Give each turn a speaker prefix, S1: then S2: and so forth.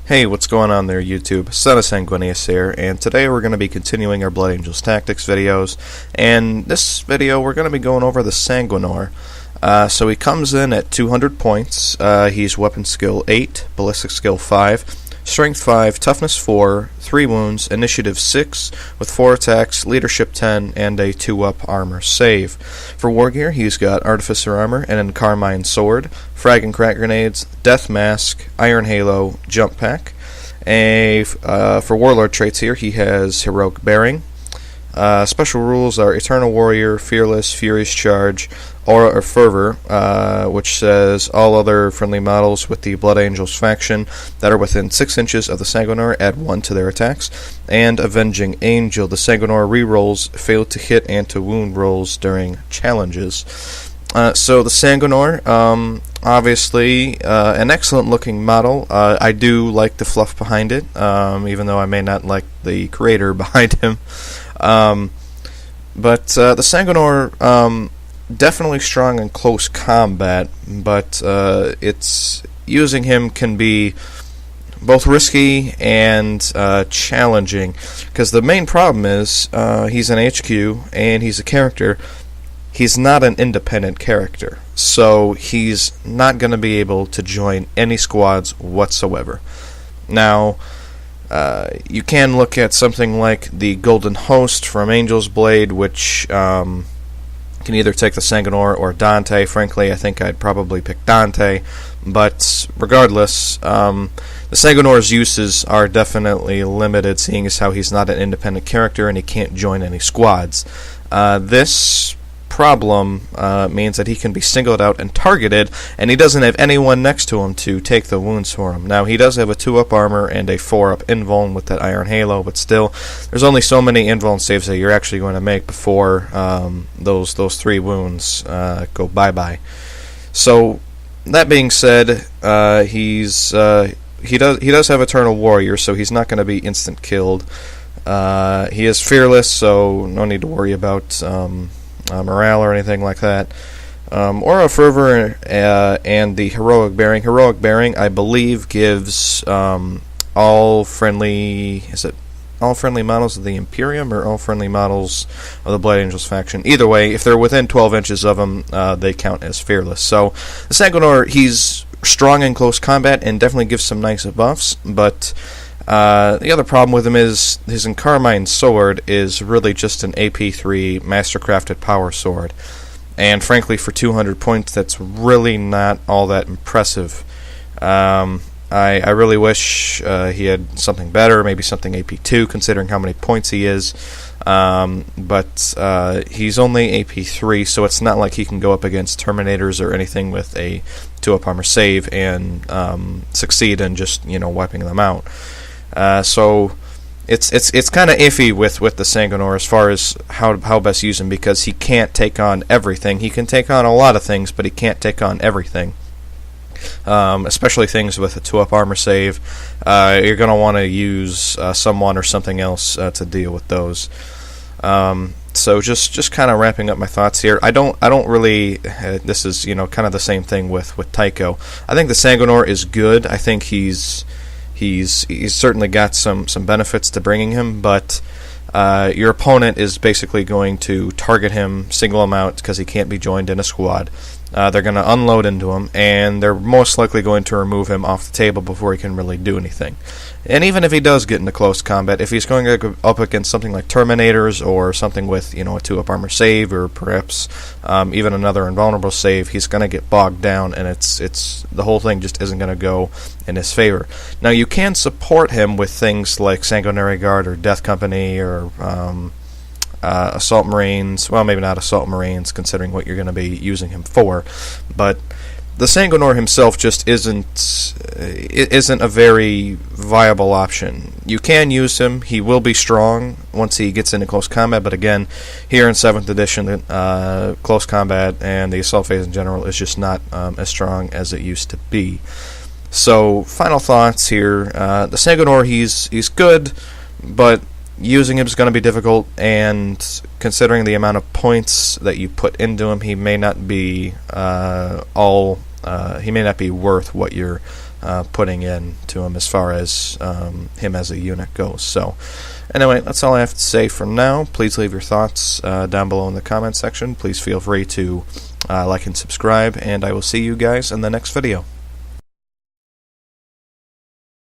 S1: Hey, what's going on there, YouTube? Son of Sanguinior here, and today we're going to be continuing our Blood Angels Tactics videos, and this video we're going to be going over the Sanguinor. So he comes in at 200 points. He's Weapon Skill 8, Ballistic Skill 5, Strength 5, Toughness 4, 3 wounds, Initiative 6, with 4 attacks, Leadership 10, and a 2-up armor save. For war gear, he's got Artificer Armor and a Carmine Sword, Frag and Crack Grenades, Death Mask, Iron Halo, Jump Pack. For Warlord traits here, he has Heroic Bearing. Special rules are Eternal Warrior, Fearless, Furious Charge, Aura or Fervor, which says all other friendly models with the Blood Angels faction that are within 6 inches of the Sanguinor add 1 to their attacks, and Avenging Angel. The Sanguinor rerolls fail to hit and to wound rolls during challenges. So the Sanguinor, obviously an excellent looking model. I do like the fluff behind it, even though I may not like the creator behind him. But the Sanguinor, definitely strong in close combat, but using him can be both risky and challenging, because the main problem is he's an HQ and he's a character. He's not an independent character, so he's not going to be able to join any squads whatsoever. Now, you can look at something like the Golden Host from Angel's Blade, which can either take the Sanguinor or Dante. Frankly, I think I'd probably pick Dante, but regardless, the Sanguinor's uses are definitely limited, seeing as how he's not an independent character and he can't join any squads. This problem means that he can be singled out and targeted, and he doesn't have anyone next to him to take the wounds for him. Now, he does have a 2-up armor and a 4-up invuln with that Iron Halo, but still, there's only so many invuln saves that you're actually going to make before those 3 wounds go bye-bye. So, that being said, he does have Eternal Warrior, so he's not going to be instant killed. He is fearless, so no need to worry about morale or anything like that. Aura Fervor and the Heroic Bearing. Heroic Bearing, I believe, gives all friendly models of the Imperium or all friendly models of the Blood Angels faction. Either way, if they're within 12 inches of him, they count as fearless. So the Sanguinor, he's strong in close combat and definitely gives some nice buffs, but the other problem with him is his Carmine Sword is really just an AP3 mastercrafted power sword, and frankly for 200 points that's really not all that impressive. I really wish he had something better, maybe something AP2 considering how many points he is, but he's only AP3, so it's not like he can go up against Terminators or anything with a 2-up armor save and succeed in just wiping them out. So it's kind of iffy with the Sanguinor as far as how best to use him, because he can't take on everything. He can take on a lot of things, but he can't take on everything. Especially things with a 2-up armor save. You're going to want to use someone or something else to deal with those. So just kind of wrapping up my thoughts here. I don't really. This is kind of the same thing with Tycho. I think the Sanguinor is good. I think he's certainly got some benefits to bringing him, but your opponent is basically going to target him, single him out because he can't be joined in a squad. They're going to unload into him, and they're most likely going to remove him off the table before he can really do anything. And even if he does get into close combat, if he's going up against something like Terminators or something with a 2-up armor save, or perhaps even another invulnerable save, he's going to get bogged down, and it's the whole thing just isn't going to go in his favor. Now, you can support him with things like Sanguinary Guard or Death Company or Assault Marines. Well, maybe not Assault Marines, considering what you're going to be using him for, but the Sanguinor himself just isn't a very viable option. You can use him. He will be strong once he gets into close combat, but again, here in 7th edition, close combat and the assault phase in general is just not as strong as it used to be. So, final thoughts here. The Sanguinor, he's good, but using him is going to be difficult, and considering the amount of points that you put into him, he may not be worth what you're putting in to him as far as him as a unit goes. So anyway, that's all I have to say for now. Please leave your thoughts down below in the comment section. Please feel free to like and subscribe, and I will see you guys in the next video.